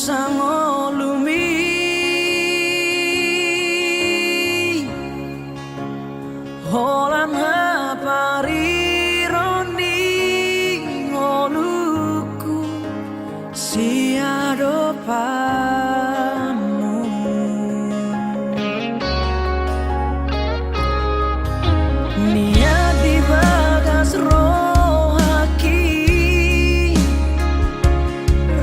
sango lumi holan haparironi ngoluku siado pamu niat di bagas rohaki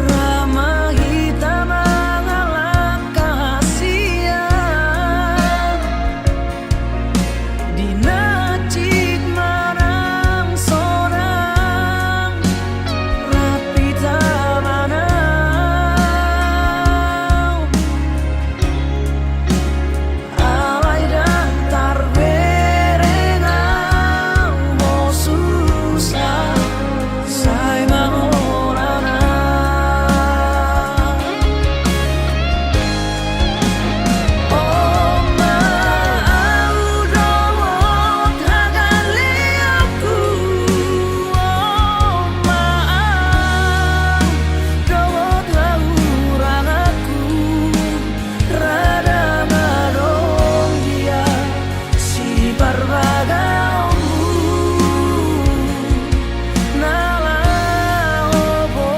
ramah hitam mengalah kasihan di nacik marang sonang rapi tamanau alai dan tarberengau mo susah sai mangolana oh mau dawat hagali aku oh mau dawat haurang aku rada marong dia si barbagamu nala obo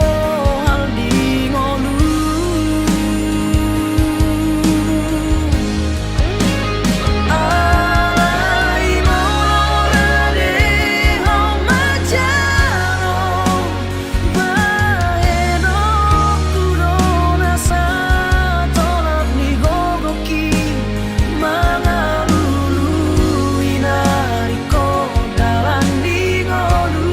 hal di ngolu alai morade hong majano baheno kudona sa tolak ni gogoki mangalulu inariko dalan di ngolu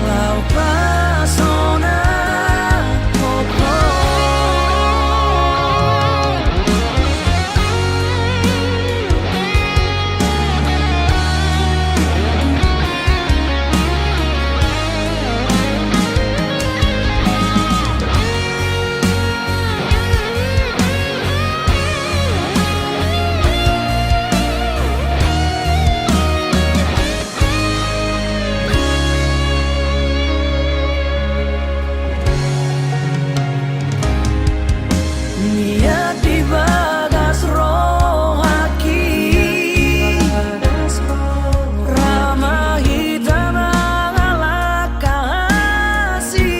lau pasona koko niat di bagas rohaki ramah hitam mengalah kasihan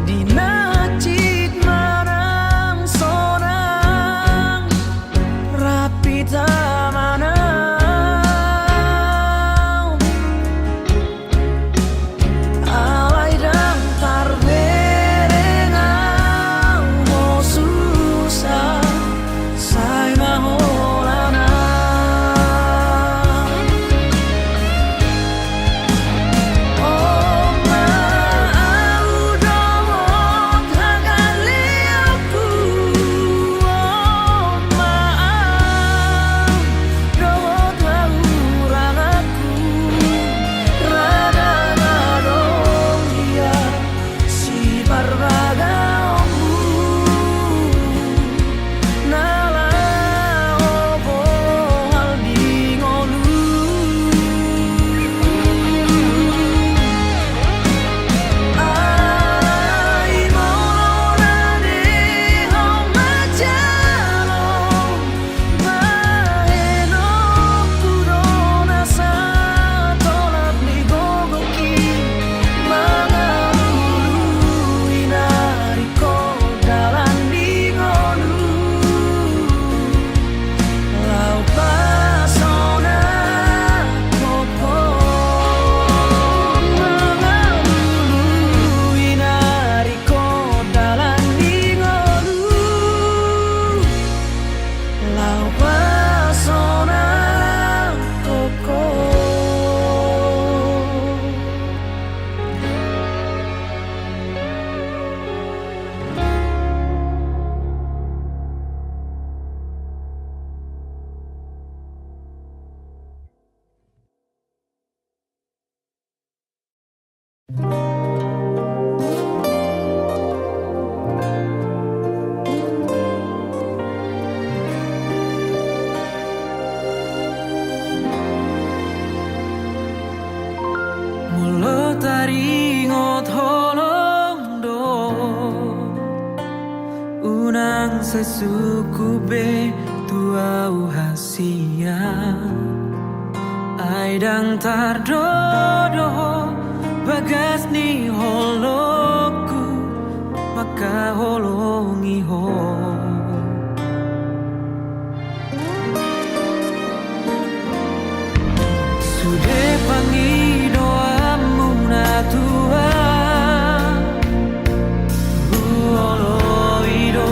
di nacik marang sonang rapi tamanau alai dan tarberengau mo susah sai mangolana oh mau dawat hagali aku oh mau dawat haurang aku rada marong dia si barbagamu nala obo hal di ngolu alai morade hong majano baheno kudona sa tolak ni gogoki mangalulu inariko dalan di ngolu lau pasona koko mangalulu inariko dalan di ngolu lau pasona koko mulo taringo tolong do unang sa suku be tuau hasia ai dang tardodo bagas ni holoku maka holongi ho sude pangi doamu na tua huoloido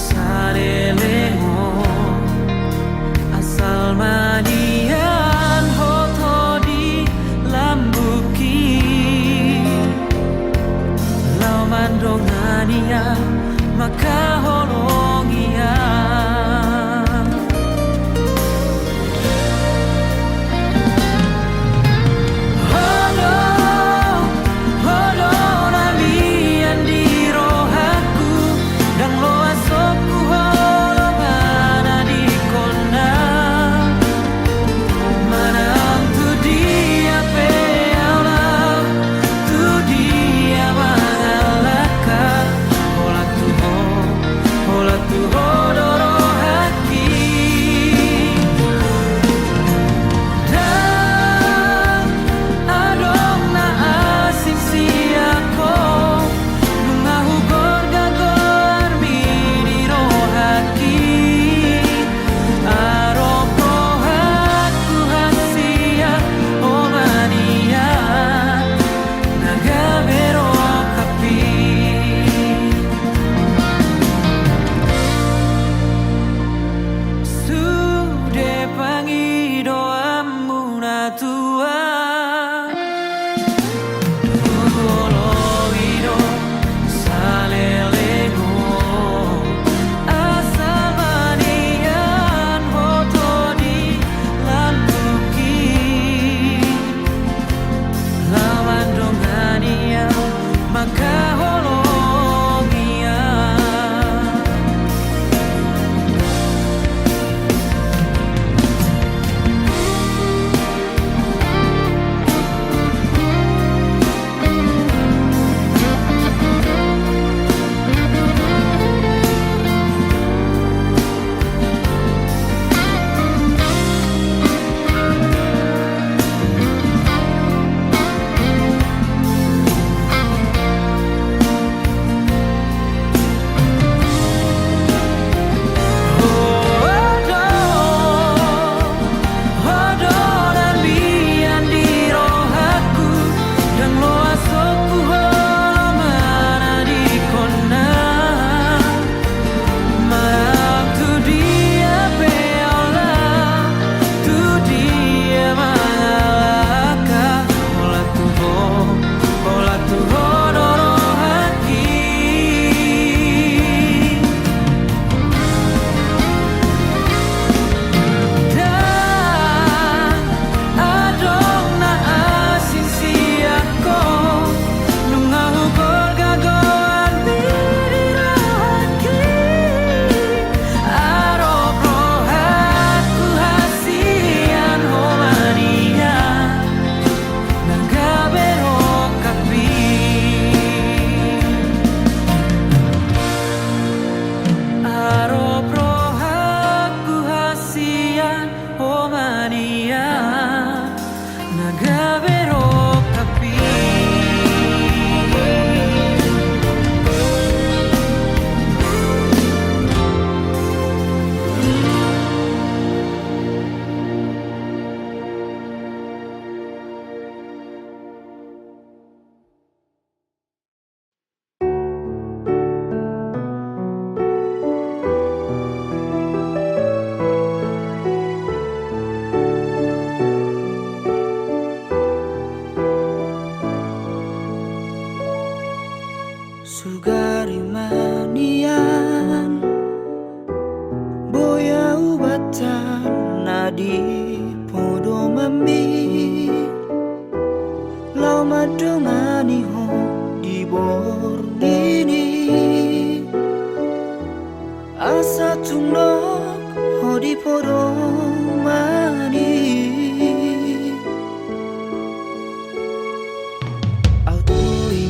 sarelengo asal manian hoto di lambuki lau mandongania maka holongia Sugari manian boya ubatan nadi podo mami lau madongani ho di bornini asa tunok ho di podo mani au tui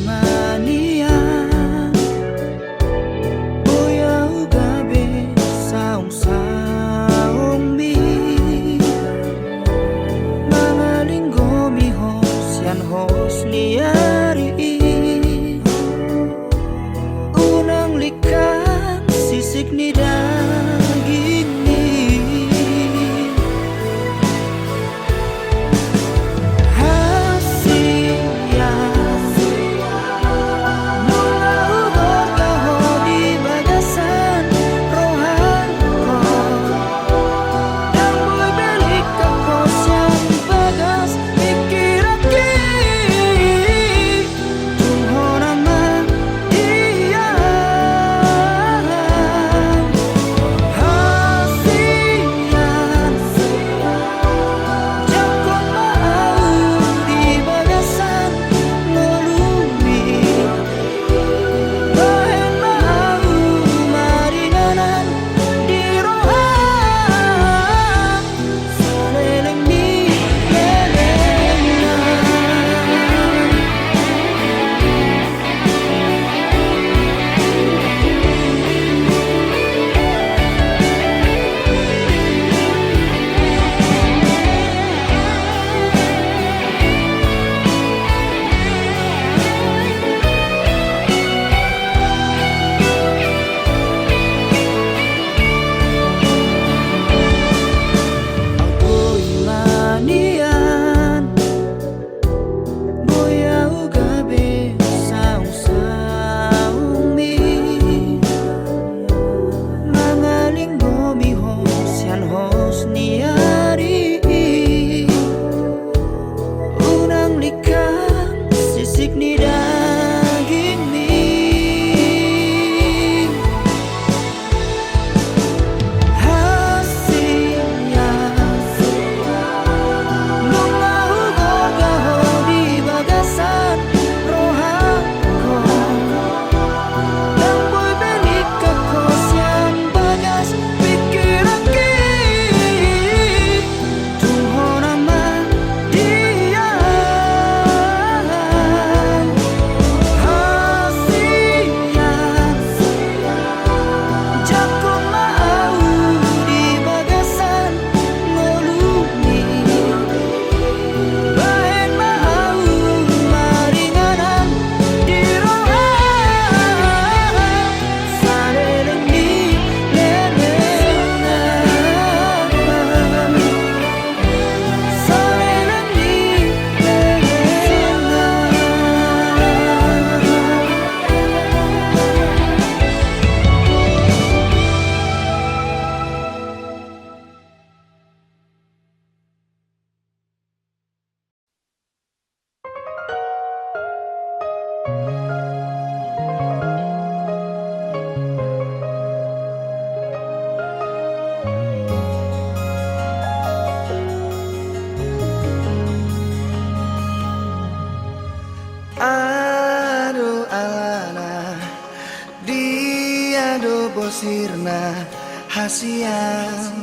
bosirna hasian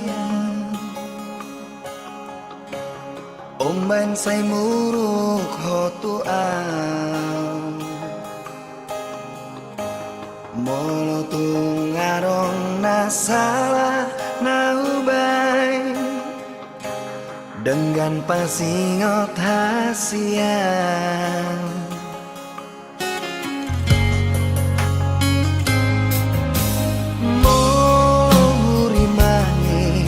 Omban say muruk hotuan Molo tungarong nasalah naubay Dengan pasingot hasian Murimani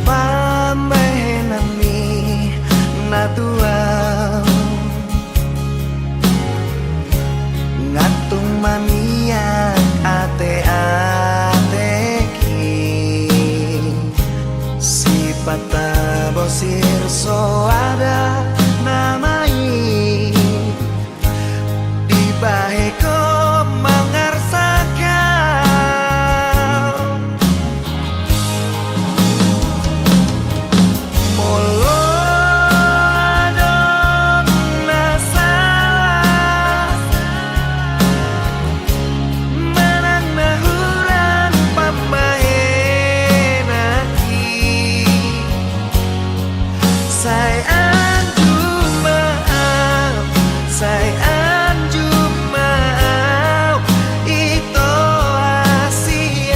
pamenami natuang Ngatung mania ate-ateki Sipata bosir so ada namai Di baheko mengersakan Molo adon nasalah Menang nahuran pamahenaki Say anju maaf Say anju maaf Ito hasian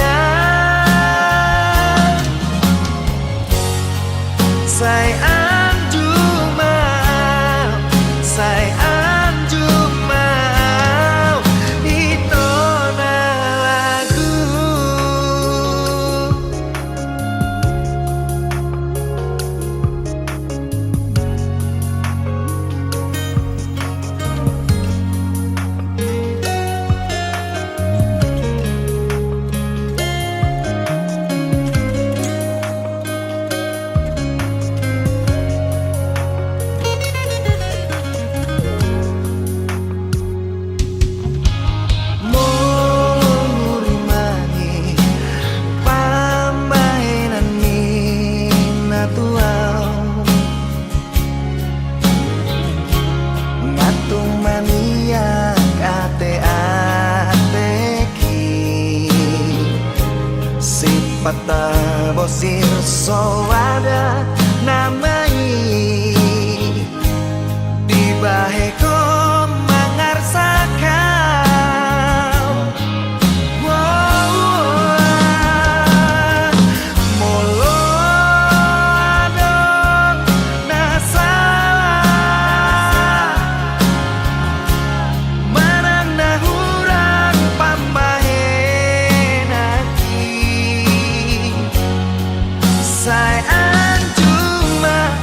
Say anju maaf Say anju maaf Ito na lagu Murimani pamainan minatuang Ngatung mania ate-ateki Sipata bosir so ada namai Di baheko mengersakan Molo adon nasalah Menang nahurang pambahenaki Say anju maaf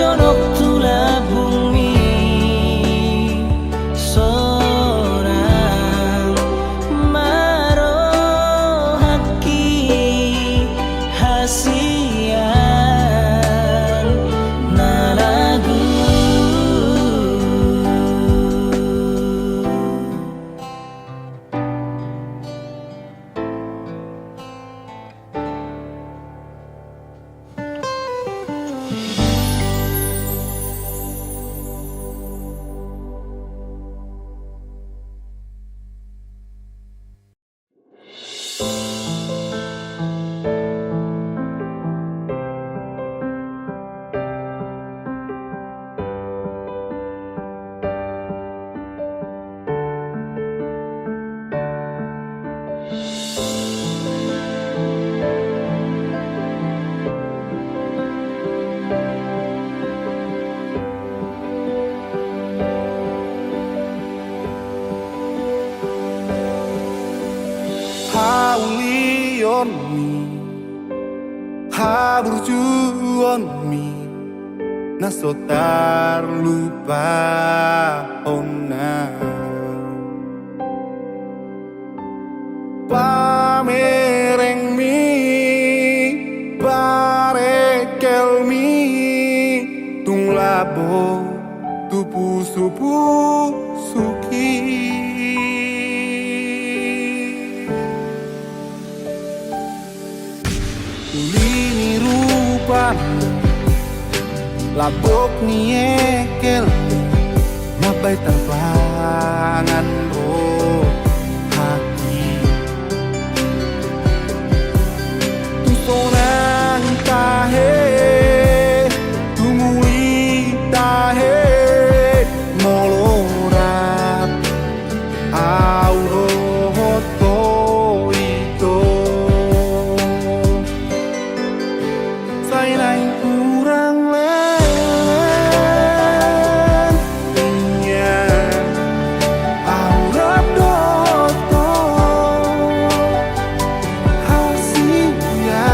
jonok tula bumi sorang marohaki hasian nalagu Haulion mi haburjuon mi nasotar lupa ona pamereng mi barekel mi tung labo tupu supu suki Ulini rupamu labok ni ekel mabai terbangan roh hati tusonan tahe tumuli tahe molorap aurohoto itu Sainai kurang len Inya Aurap doto Hasia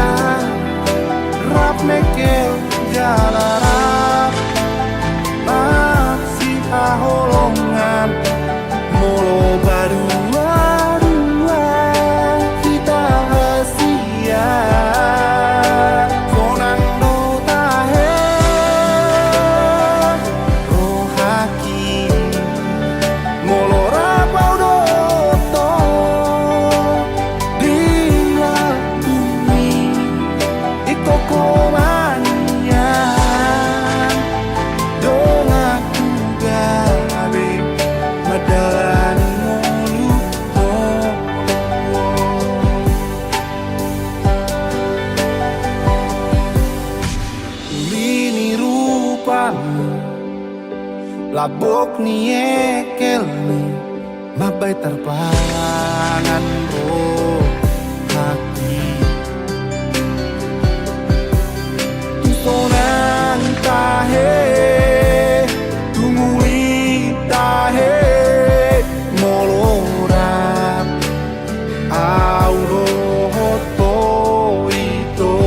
Rap mekel jalarap Aksi aholongan Molo badua-dua Kita hasia Labok ni ekel ni mabai terbangan roh hati tusonan tahe tumuli tahe molorap aurohoto itu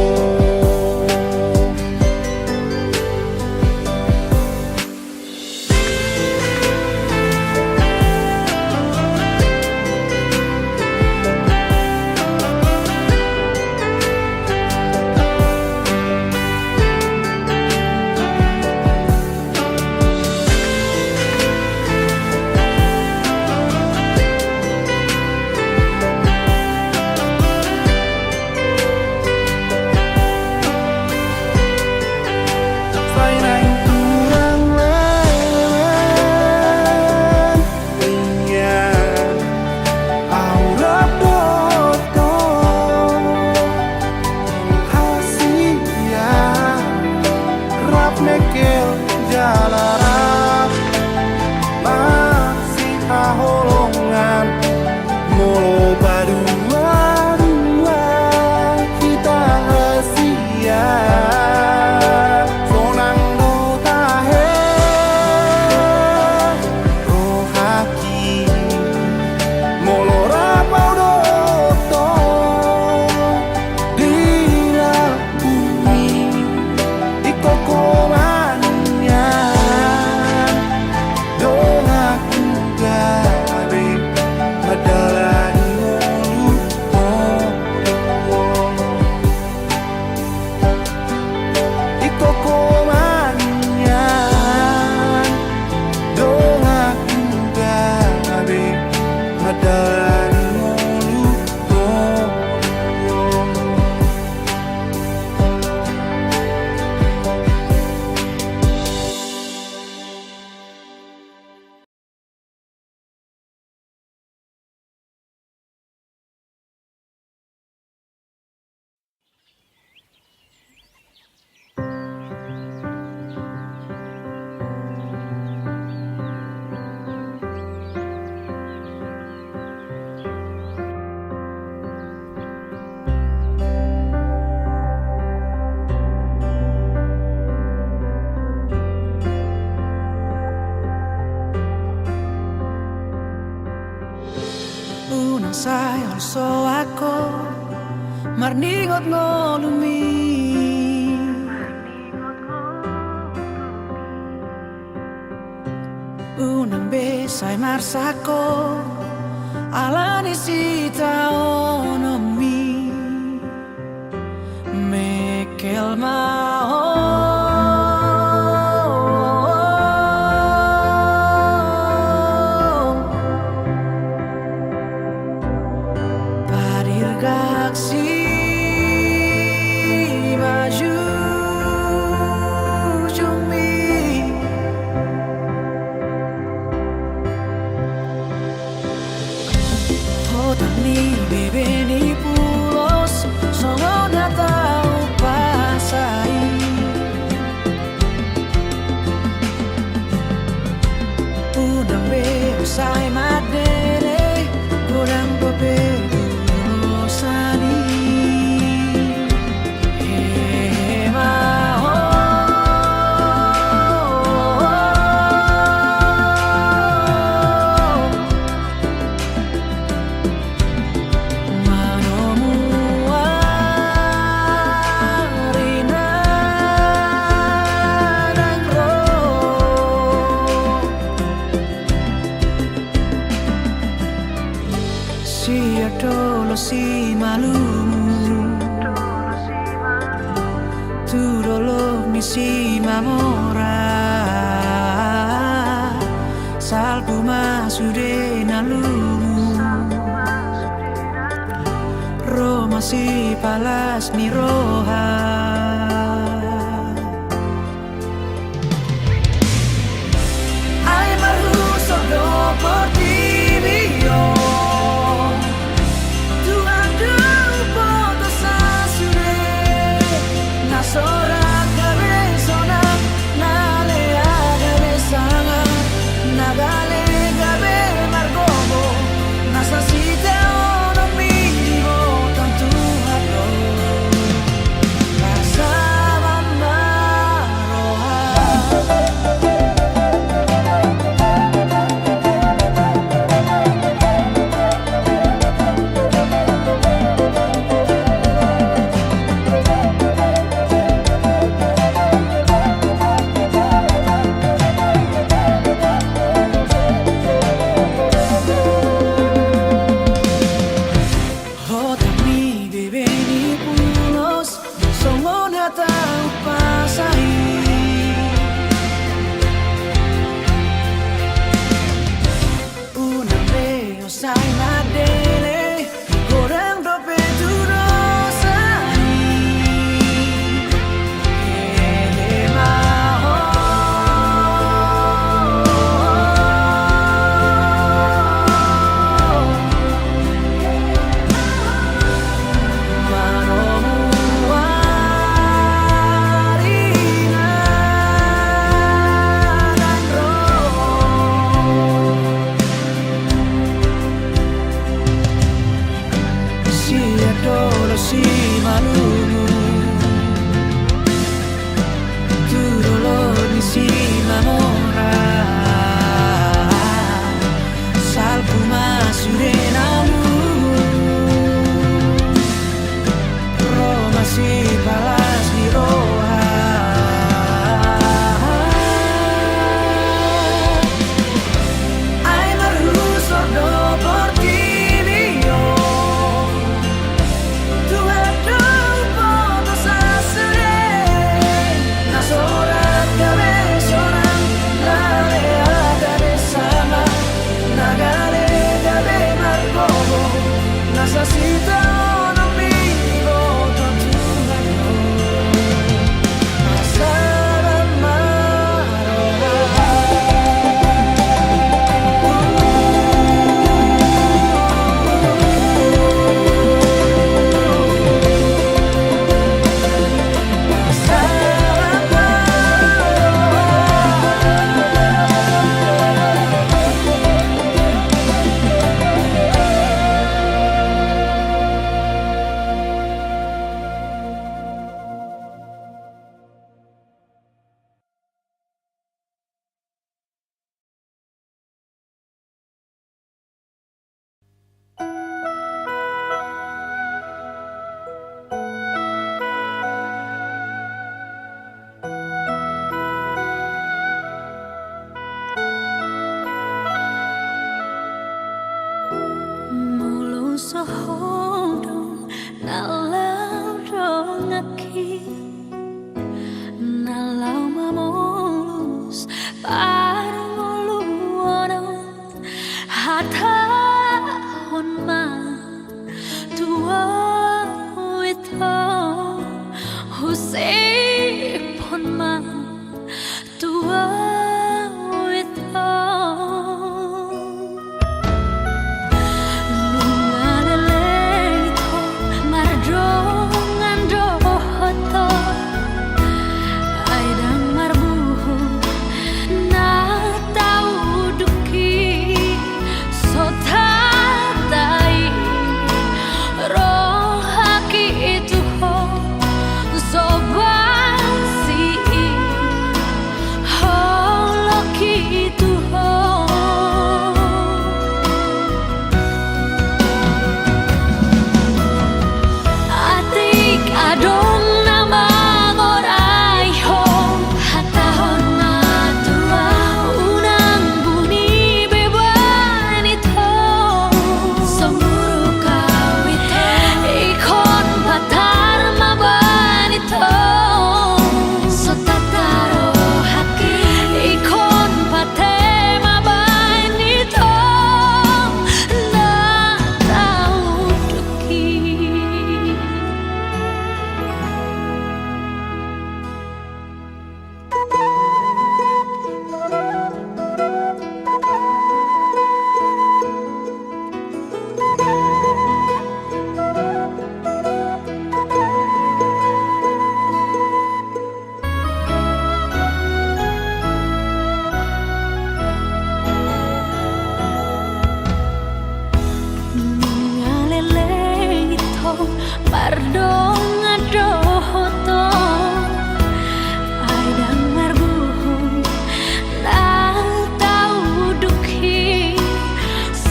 sai also ako marningot ngolumi unang besay marsako alani sita onomi mekel mao gaksi maju jumi hotan ni bebe ni pulos songo na tau pasai unang be usai madele kurang bebe si adolo si malumu tu dolo mi si mamora salpu masude nalumu Roma si palas ni roha ay marhuso do por ti mio sohodong nalau dong aki nalau mamolus parangolu ono hata honma tua wito husei honma tua wito Pardong adohoto aidang marbuhung lang tau dukhi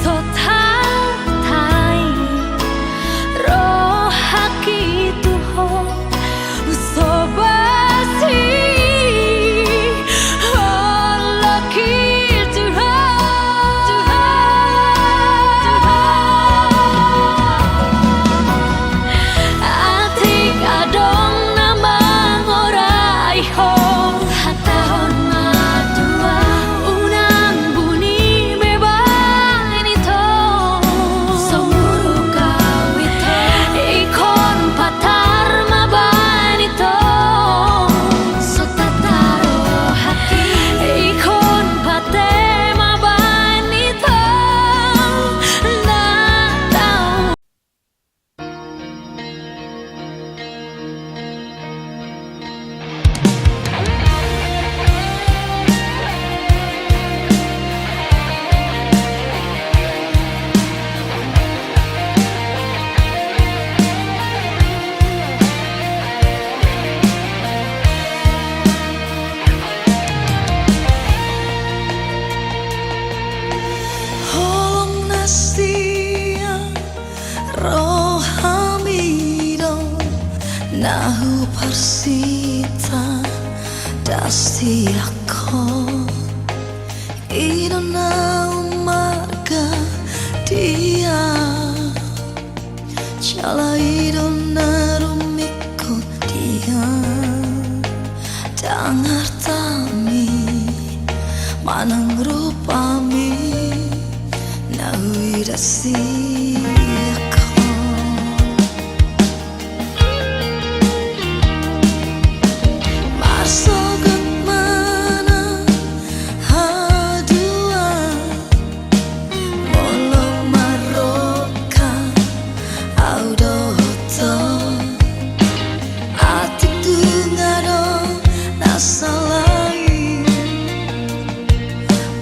sotai rohaki tuho sobasi holaki tuho Nahu persita dasti ako ino na umarga dia chala ino na rumiko dia dangar tami manang rupami nahu dasti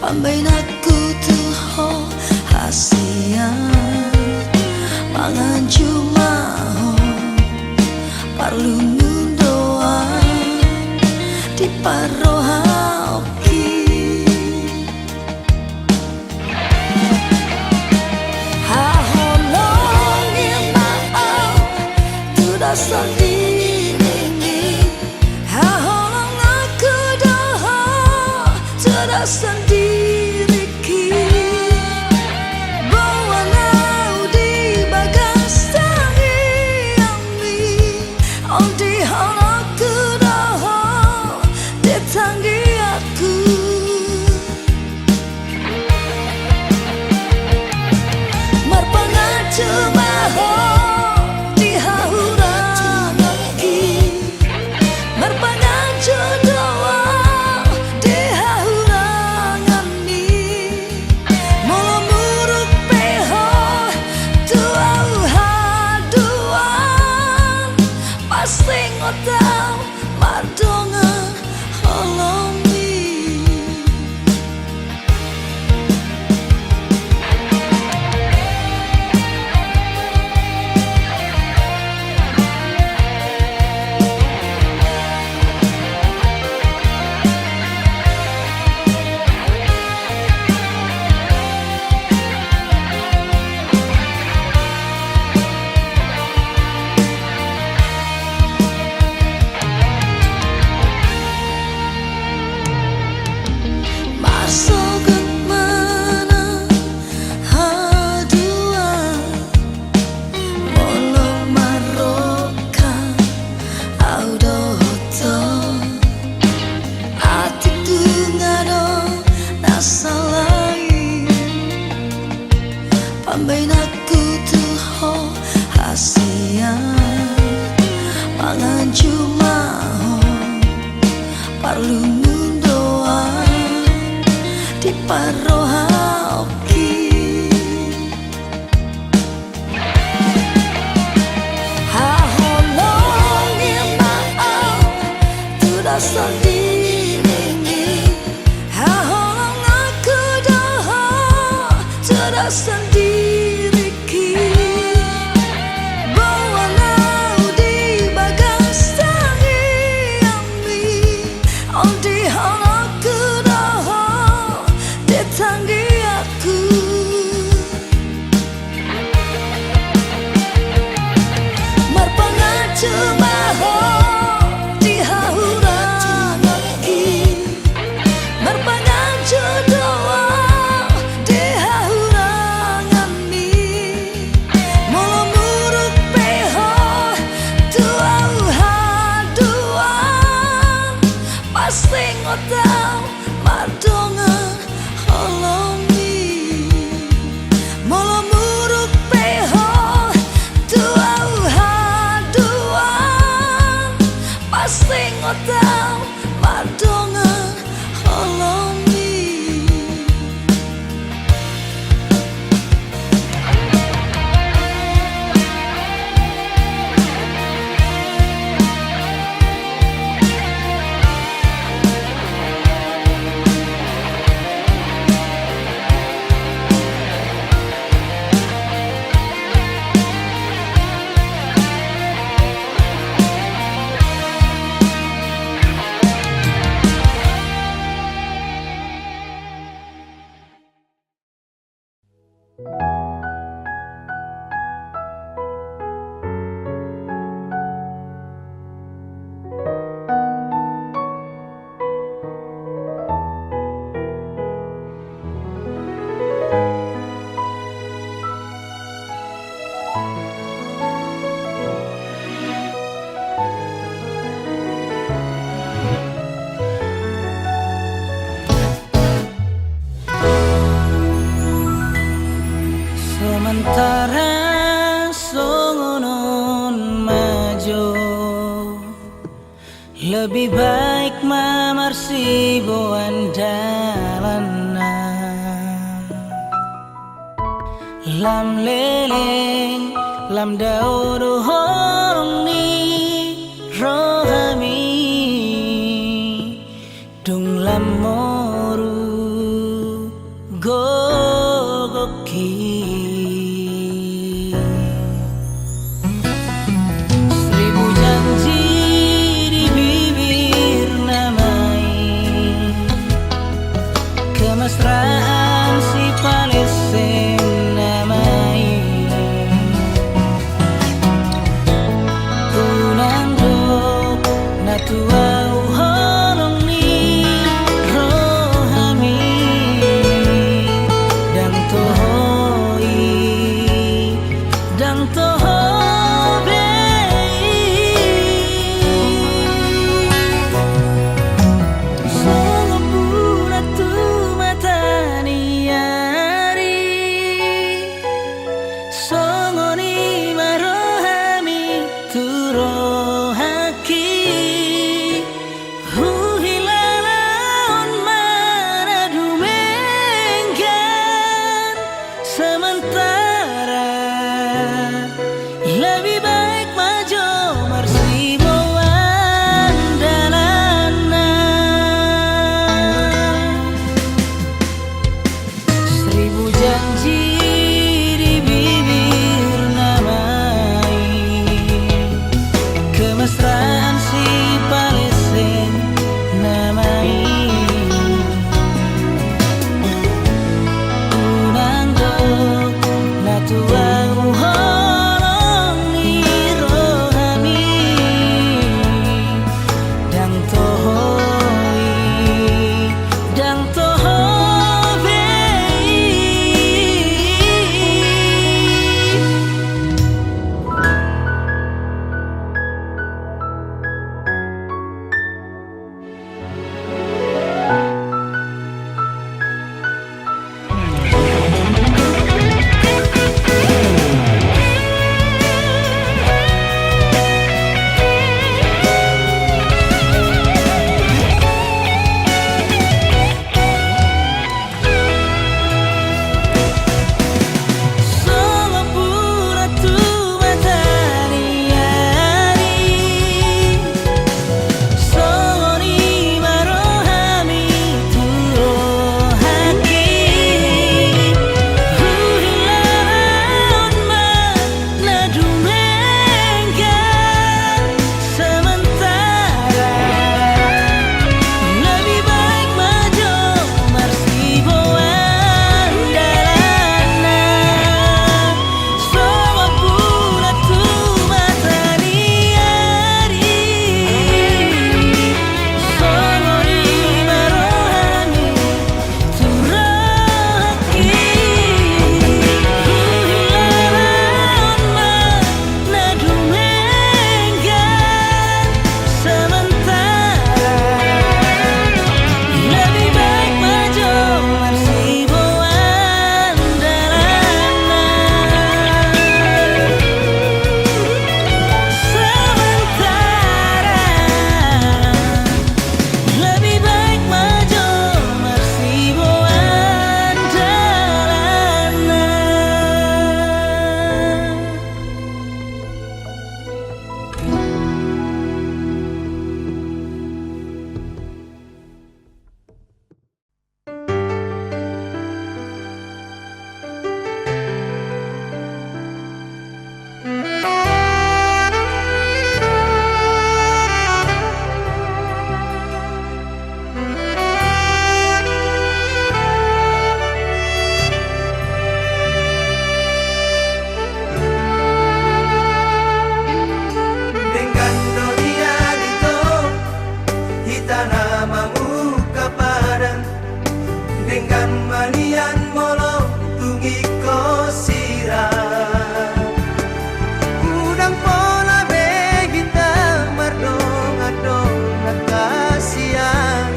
Pambay naku tuho hasia mangan jumaho parlu ngundoa di paroha oki haholongin maaf tu dasar diri haholong aku doho tu dasar diri bawa nau di bagai parohaoki haholongi maaf tidak sendiri haholong aku dah tidak sendiri bawa nau di bagang sangi ami on di aku dah ditanggi aku marpangan cuma di hauran aki marpangan jodoh di hauran ami molo muruk peho dua pasti ngotau madongan holomi molo muruk peho dua pasti ngotau madongan holomi sementara songonon maju lebih baik mamarsi boan dalana lam leleng lam daudu horong ni rohami dung lam moru gogoki kemesraan si palesen namai tunando natua uholong ni rohami dan tohoi dan tohoblei solo pura tu mata dengan malian molong tungi ko sirah udang pola begita mardong adong nakasian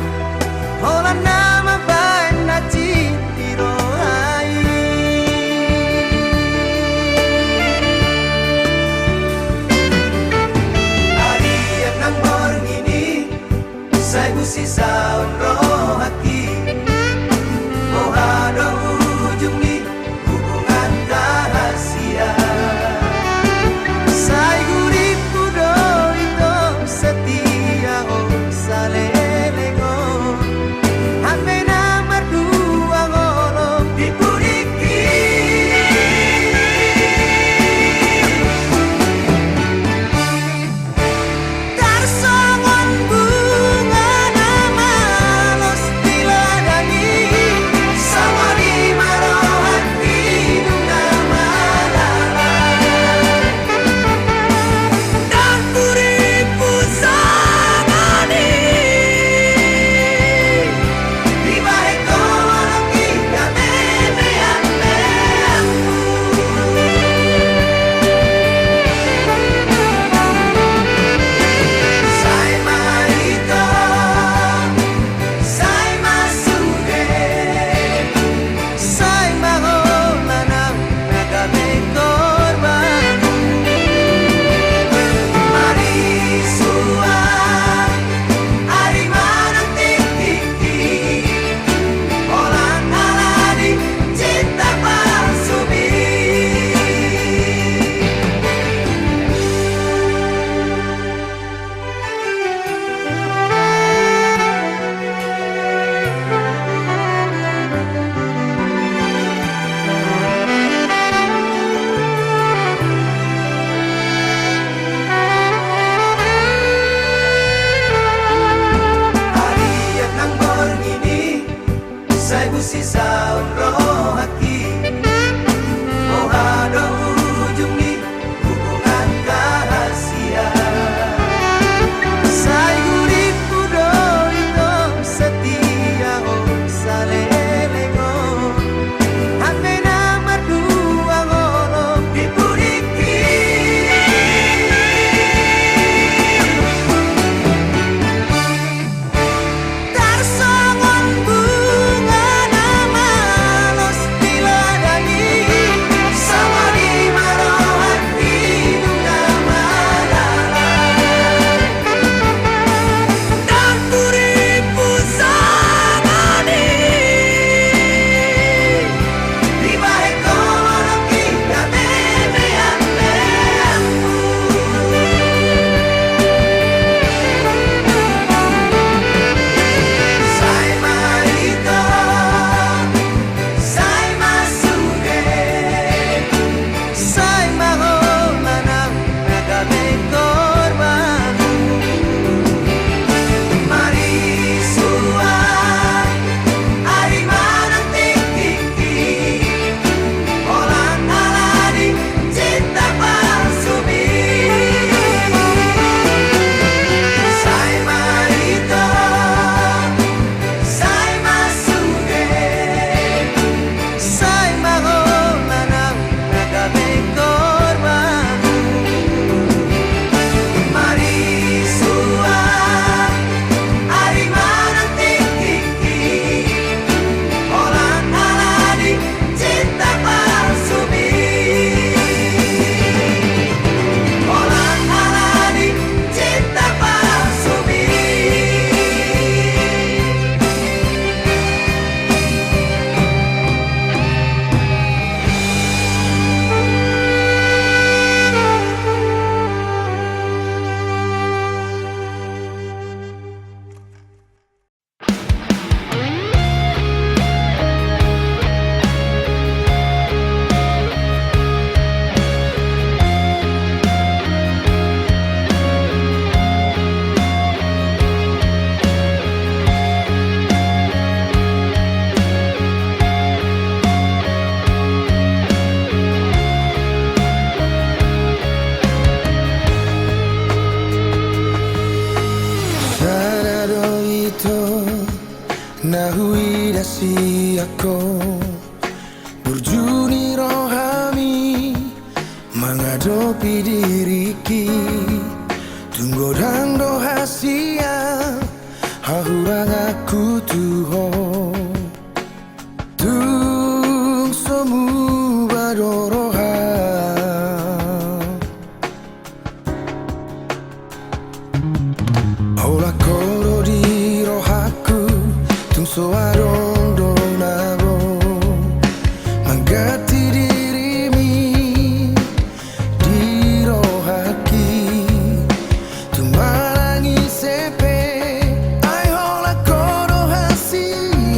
hola nama baik na cintiro hai hari yang nang borngini saya busi saun roh hati ada ujung di hubungan rahasia Sai guriku do itu setia salelengo Hame nama dua ngolong dipuriki Tarsongon bunga nama los diladani si saun roh hati oh ada ujung di hubungan rahasia Sai guriku do itu setia salelengo Hame nama dua ngolong dipuriki Tarsongon bunga sama di widasi aku Burjuni rohami menghadapi diriki Tunggu dan doa siang hahurang aku tuho Tung semu badoroha Ola koro di rohaku Tung soarong donabo Manggati dirimi di rohaki Tung malangi sepe Ai ola koro hasia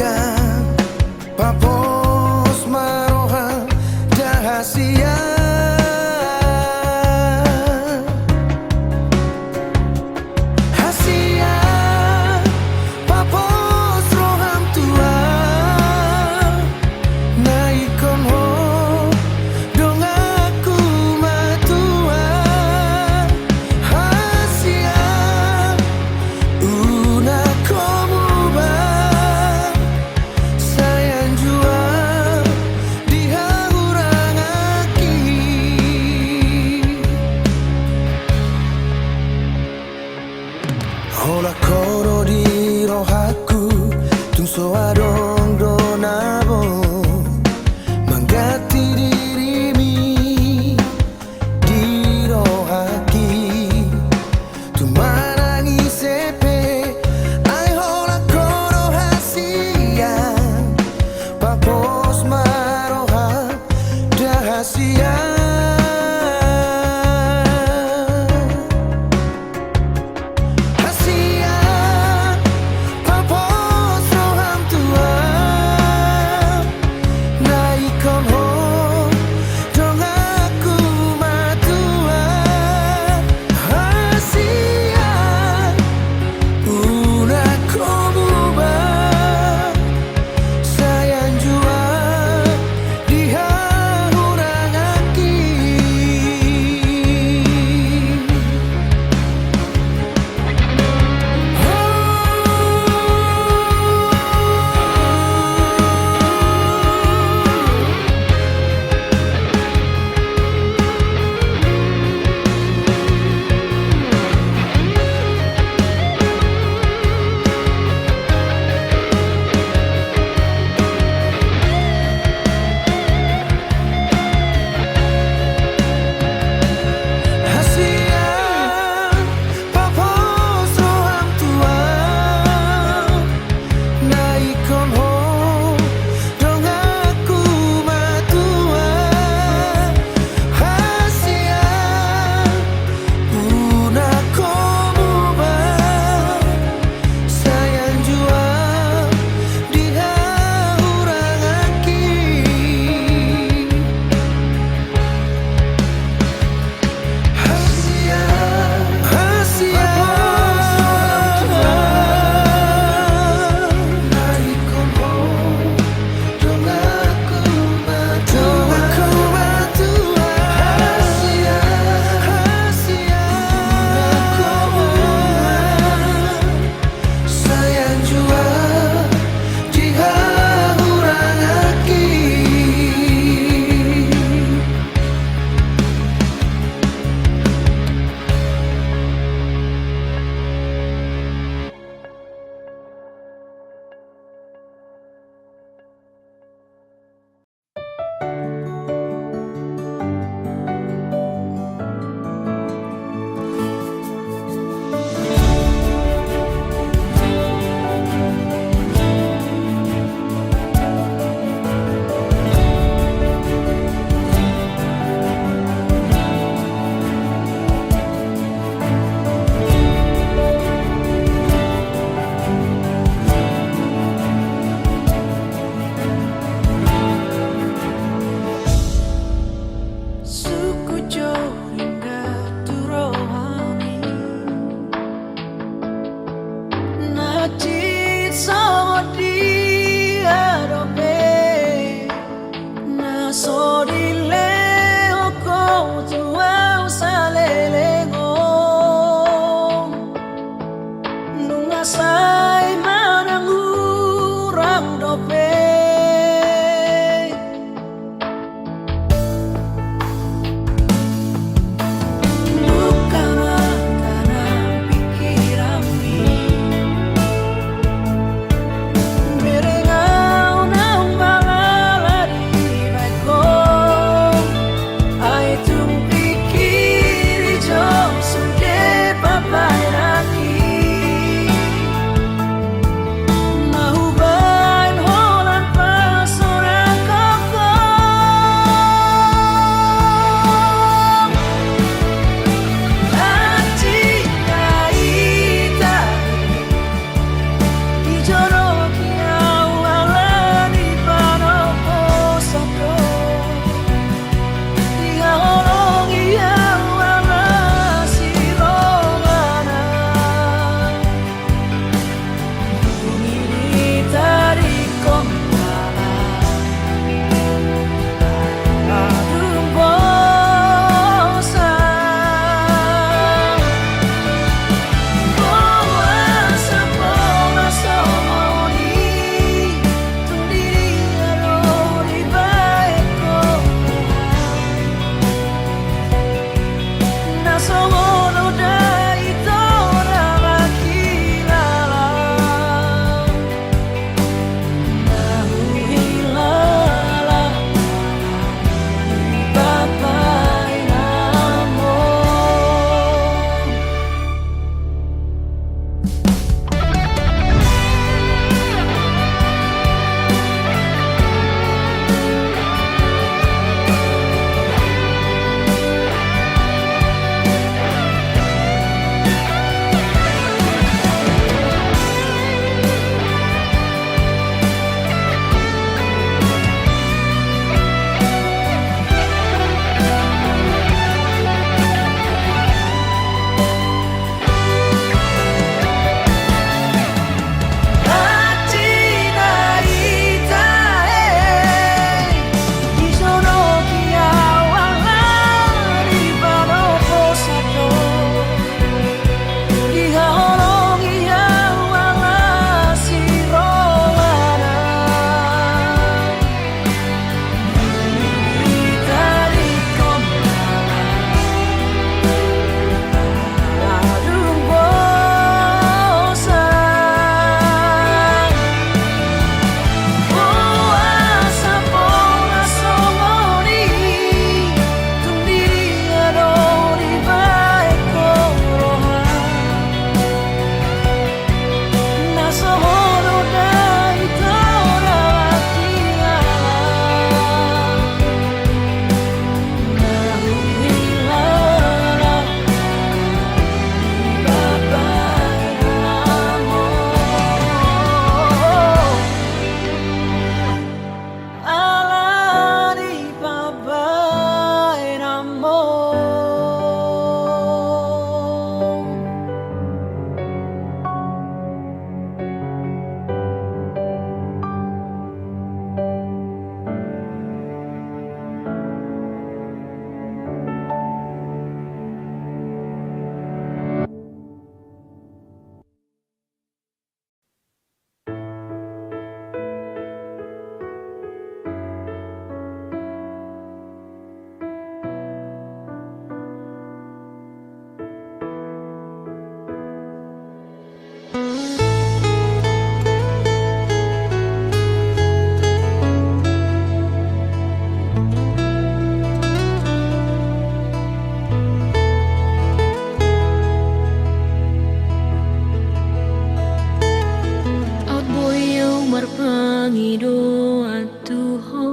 atuho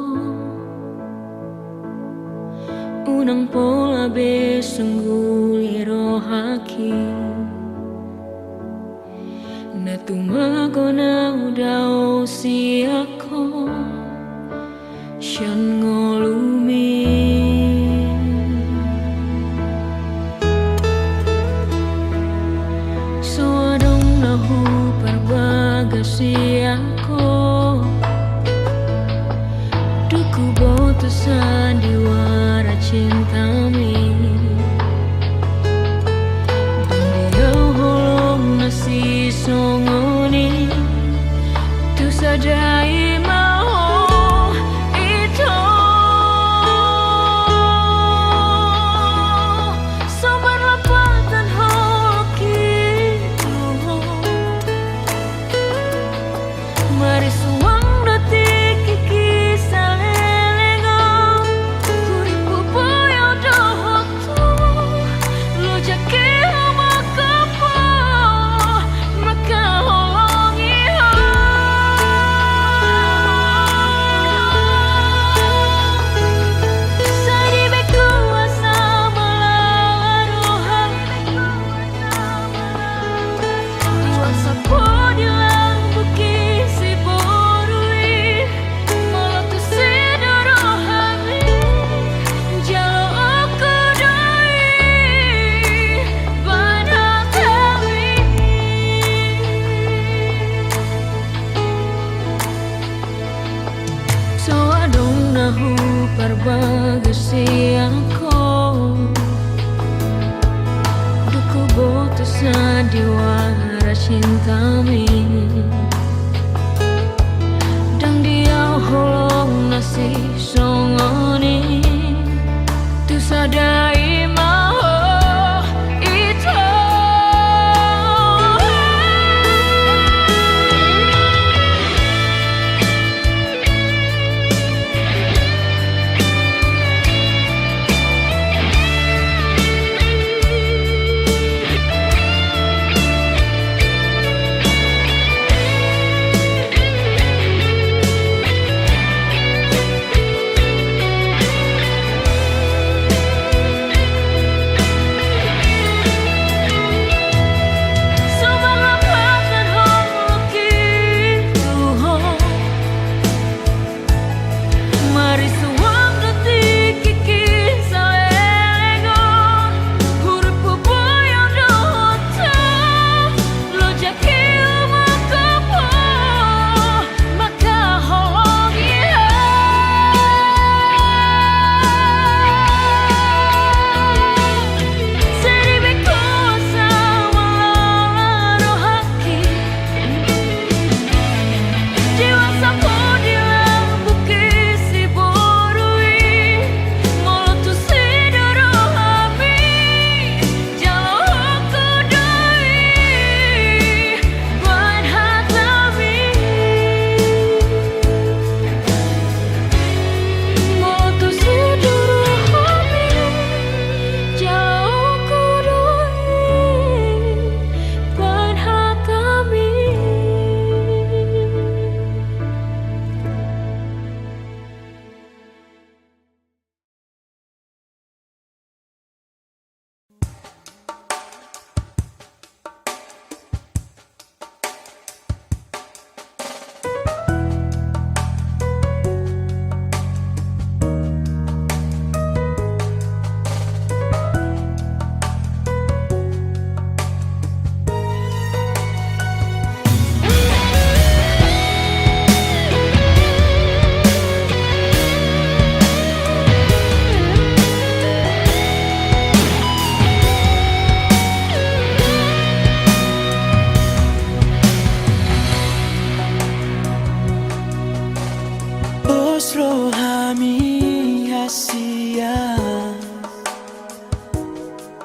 unang pola besungguliro haki na tumago na udao si ako siyang ngolumin so adong nahu parbaga si ako duku boto sandiwara cinta-mi si songoni tu saja mau itu sobat lapatan hoki mari suang detik kiki salelengo kuriku boyo dohok tu lo jake parbaga siangko duku boto sandiwara cinta-mi dang dia holong nasi songoni tu sadai mau itu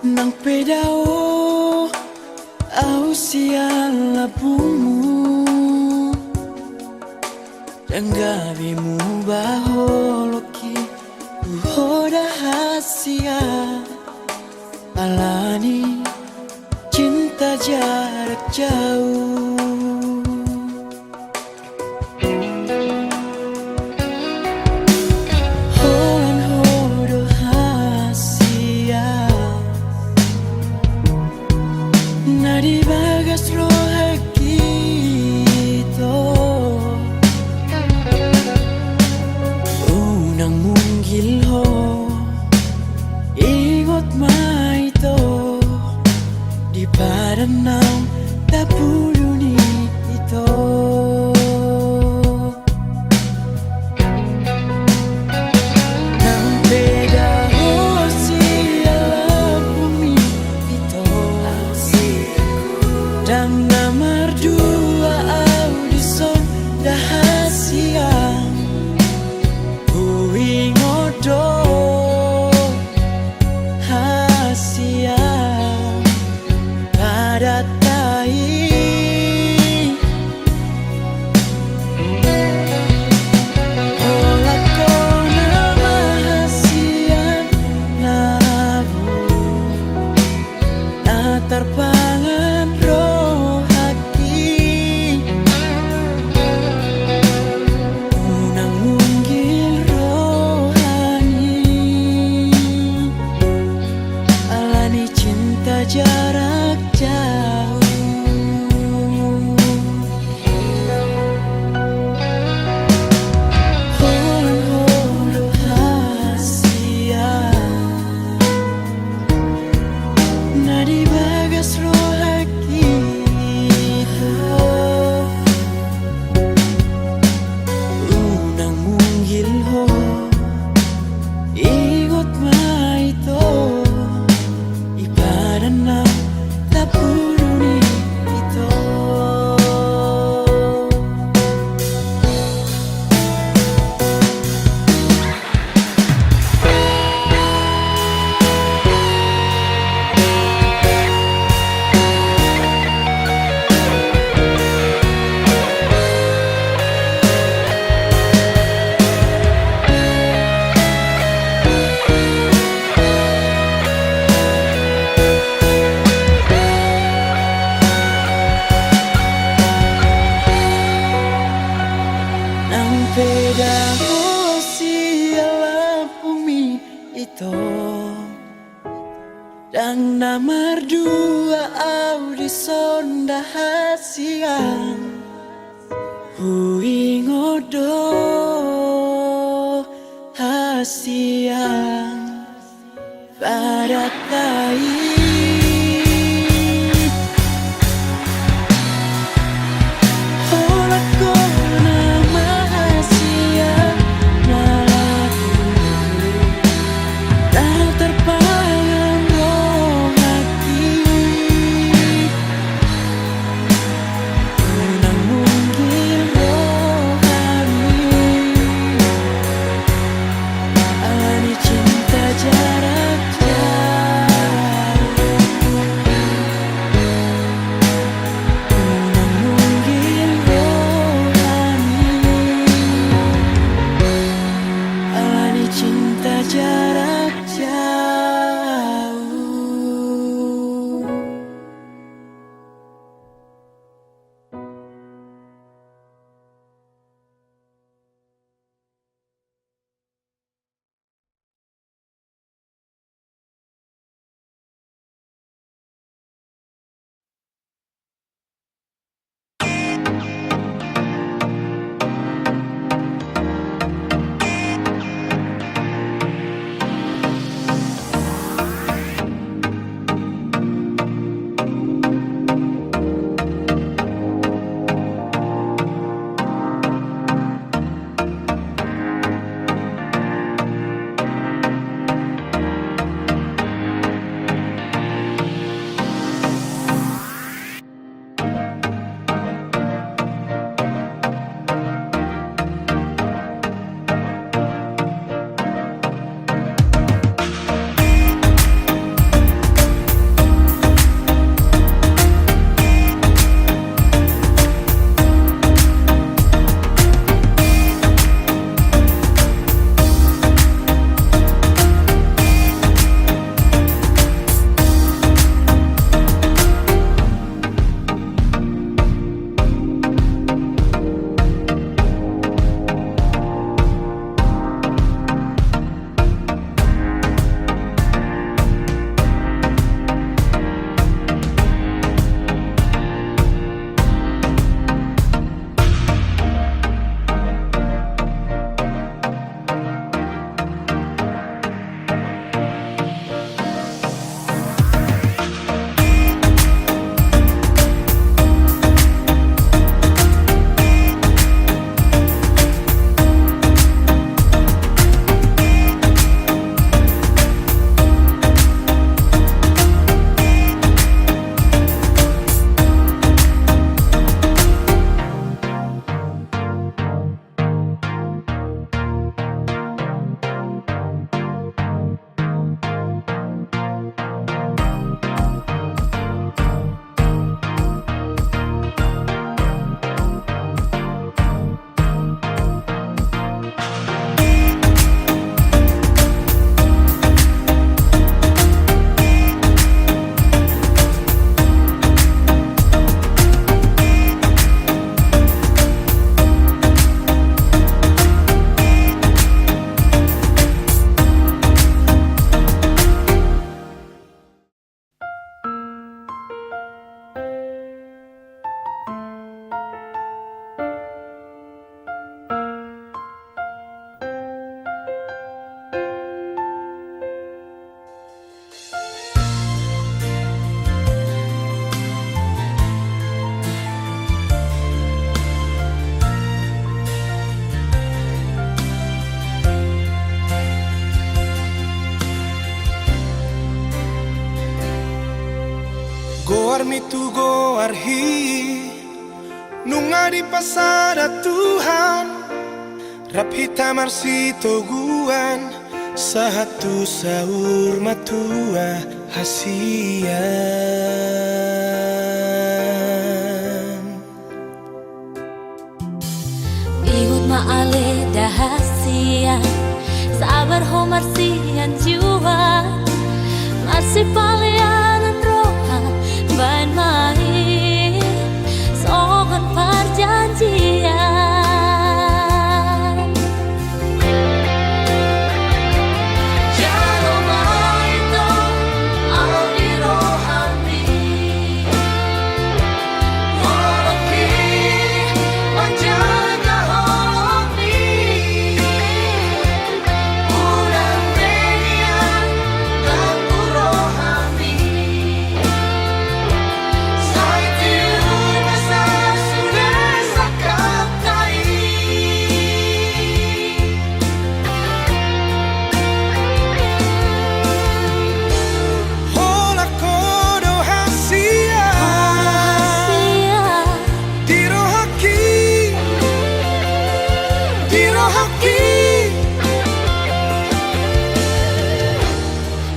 nang pedao au siang labumu dan gabimu baholoki uhoda hasia alani cinta jarak jauh pedang siala bumi itu dan nomor dua audisonda hasian hui ngodo hasian pada kai Mitu goarhi nunga di pasada Tuhan rapita marsito guan satu sahur matua hasian Igut maale dahasian sabar ho marsian jua marsi palian roha bain main sohon perjanjian haki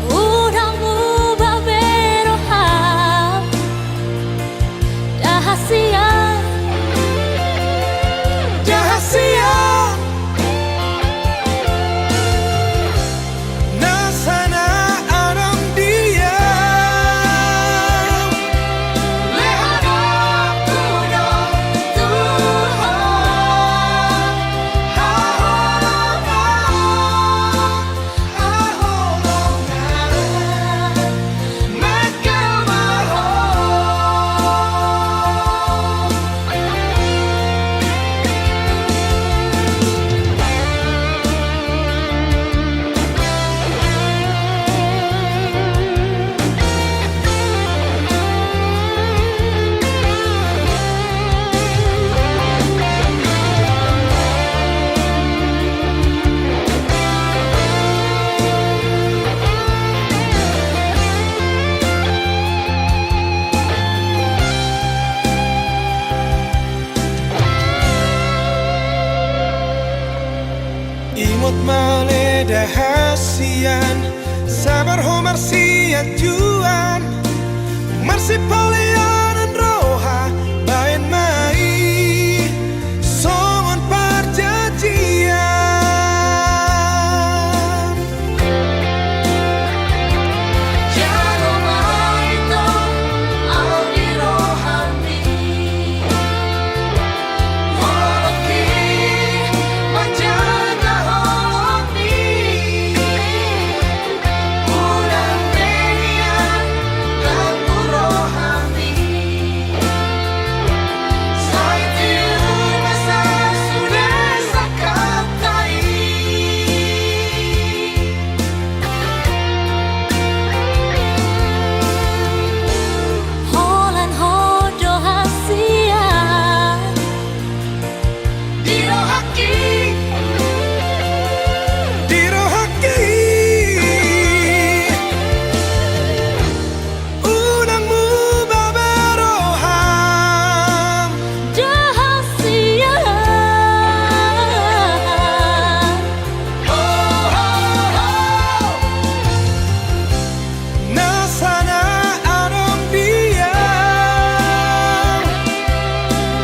Udamu baberoha Dahasia Rahasia Nasana aram dia Lehana kuno Tuhan Imut male dahasian Sabar ho marsiat juan Marsi palianan roha Bayan mai Songon perjanjian Jalo maito Audi rohani Holoki Menjaga holoki Ulang berian Lagu rohani Saitiun masa sudah sakatai Holan hodo hasia Diro haki Diro haki Unangmu baberoham Dahasia Nasana aram dia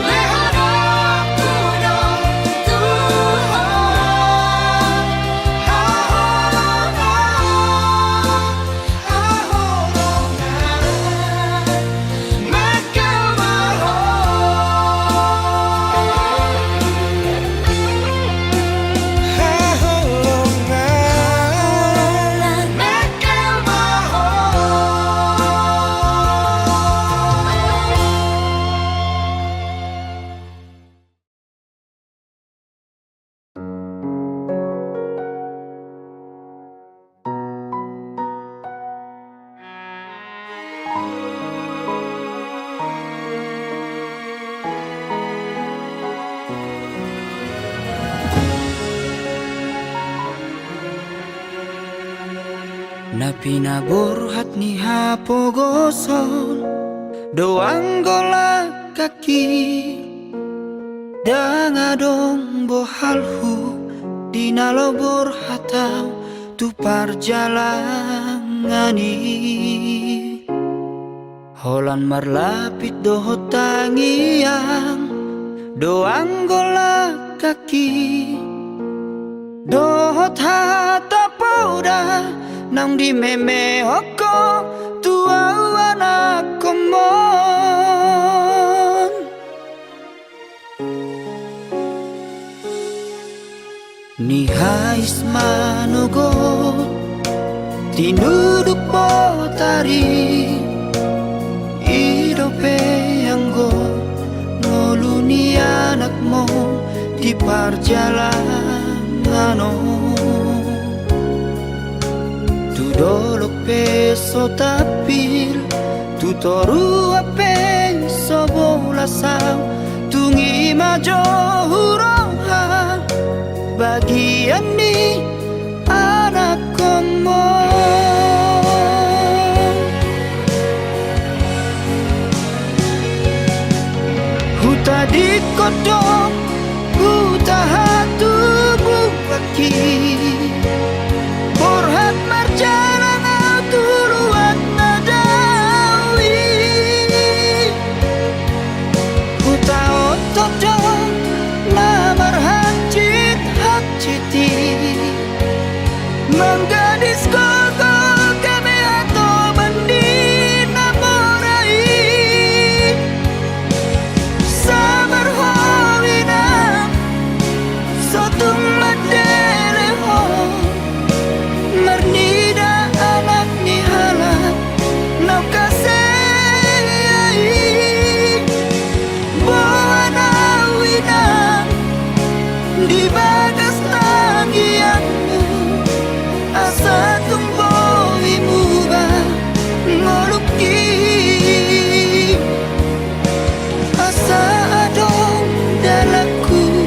Lehana kuno Tuhan Mekal Haholongan Mekal Na pinaburhat ni Hapogoson Doang gola kaki Dangadong bohalhu Dinalobor hatau Tu parjalangani Holan marlapit dohot tangiang Doang gola kaki Dohot hata pauda Nang di meme hoko tua anak komon Ni hais manugot Tinuduk potari Idope anggo Noluni anak mo Di perjalanan Tudolok peso tapil Tutoru penso bolasang Tungi majo huroha Bagian ni anak komo Huta di kodok Huta hatubu hati Borhat marjalang au tuluan nadawi Huta otodo lamar hajit hajiti Menggadis koko kami atau bandi namorai Sabar hawina Sotung madeleho Mernida anak nihala Nau kasei Boana wina Di bagas tangianmu Asa tumbowi muba Ngoluki Asa adong dalaku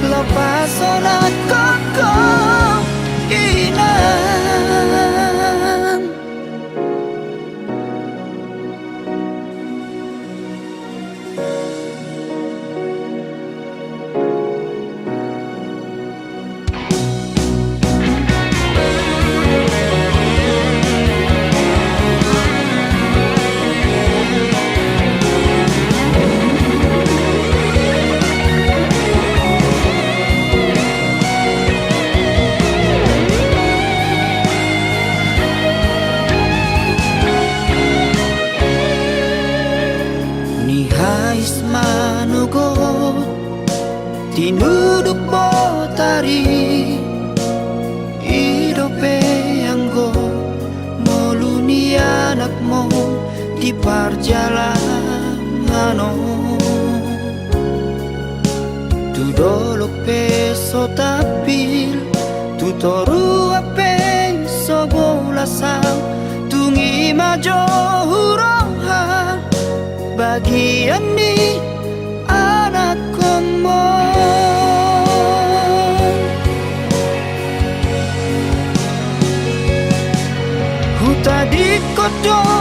Lepas solat kokong inang Nihais manugot Tinuduk botari Idope anggo Moluni anakmu Di perjalanan Tu dolok peso tapil Tu toru ape sobola sang Tungi majo huroha Bagian ni anak komo Huta di kodo